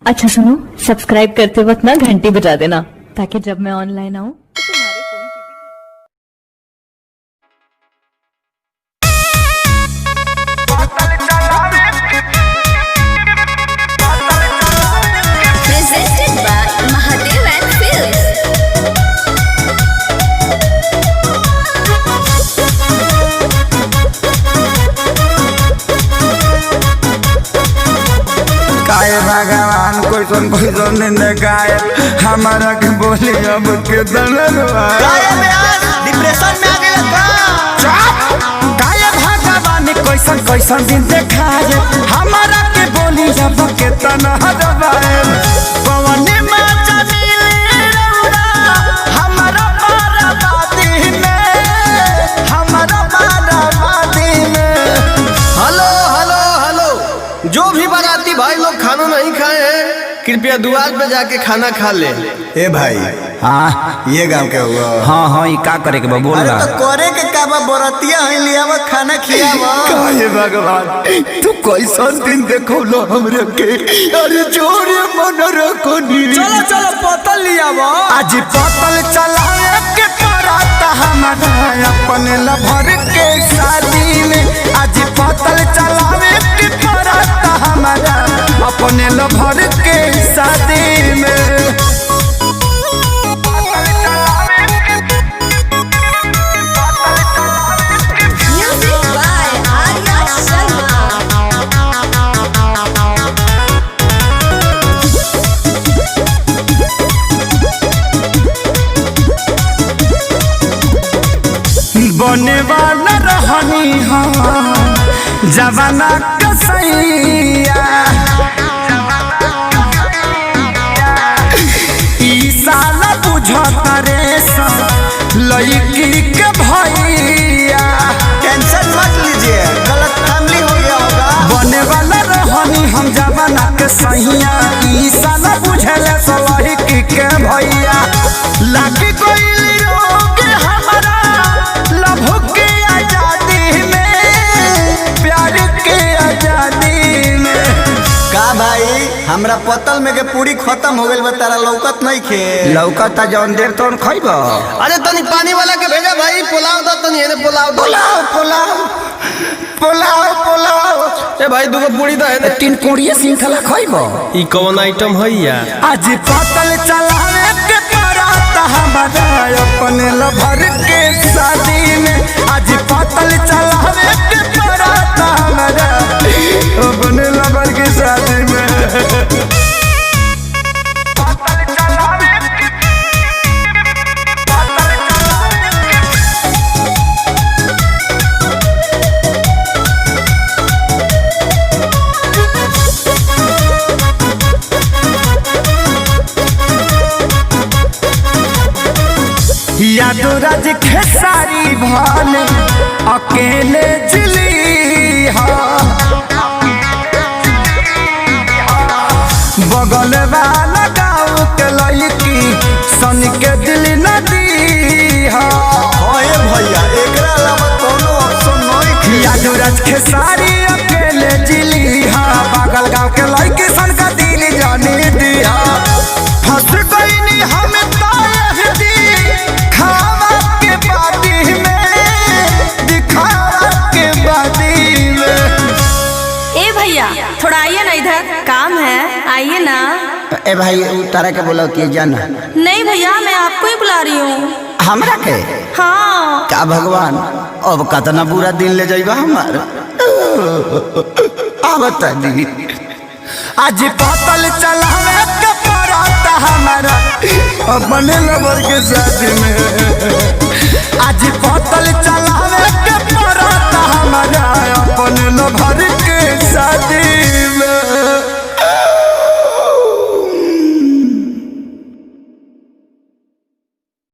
अच्छा सुनो, सब्सक्राइब करते वक्त ना घंटी बजा देना ताकि जब मैं ऑनलाइन आऊँ तो तुम्हारे फोन की Presented by Mahadev and Films. काहे भगवान कोई सुन गाय हमारा के बोली अब के डिप्रेशन में आ गए काहे भगवान कैसन दिन देखाए हमारा के बोली अब के दबाए पवन माचा मिले रौरा हमारा बाराबादी में हेलो हेलो हेलो, जो भी बाराती भाई लोग खाना नहीं खाए हैं कृपया द्वार पे जाके खाना खा ले। ए भाई, हाँ ये गांव के हुआ? हाँ ये का करे के बा बोल अरे रहा तो करे के का बा, बरतिया है लिया वो खाना खियावा। काहे भगवान तू कैसन दिन देखौलो हमरे के, अरे जोरे मन रखो नी। चलो चलो बोतल लिया वो। आज बोतल चलाए के पराता हमारा अपने लभर के शादी में, आज बोतल चलावे के पराता हमारा अपने लभर के शादी में। Music by Arya Sharma. बने वाला रहनी हम जवाना कसैया, ई साला बुझता रे लड़की के भैया। टेंशन मत लीजिए, गलत फैमिली हो गया होगा। बने वाला रहनी हम जवाना के सैया, ई साला बुझले लड़की के भैया। लागी कोई रोग हमारा लभ के आजादी में, प्यार के आजादी में। का भाई, हमरा पतल में के पूरी खत्म हो गइल बा, तारा लौकत नहीं खे। लौकता जौन देर तौन खइब। अरे तनी पानी वाला के भेजा भाई, पुलाव दो तनी, एने पुलाव दो। पुलाव ए भाई दुगो पूरी दो एने। तीन कोड़िए श्रृंखला खइब। ई कौन आइटम है यार? आज पतल चलावे के पराता हमारा अपने लभर के शादी में, आज पतल चलावे के पराता हमारा अपने लभर के शादी में। यादो राज खेसारी भाने अकेले जिली हा, बगल वाला गाँव के लड़की सन के दिल नदी हा। ओए भैया, एकरा अलावा कोनो ऑप्शन नहीं खे। यादो राज खेसारी अकेले जिली हा, बगल गाँव के लड़की सन का दिल जाने दिया। फंस गई नी हम थोड़ा आइए ना, इधर काम है, आइए ना। ए भाई तारा के बोला कि जाना। नहीं भैया, मैं आपको ही बुला रही हूँ। हमरा के हाँ का भगवान अब कतना बुरा दिन ले जाइबा हमार। बता दी आज पतल चलावे के पराता हमारा अपने लवर के साथ में, आज पतल चलावे के पराता हमारा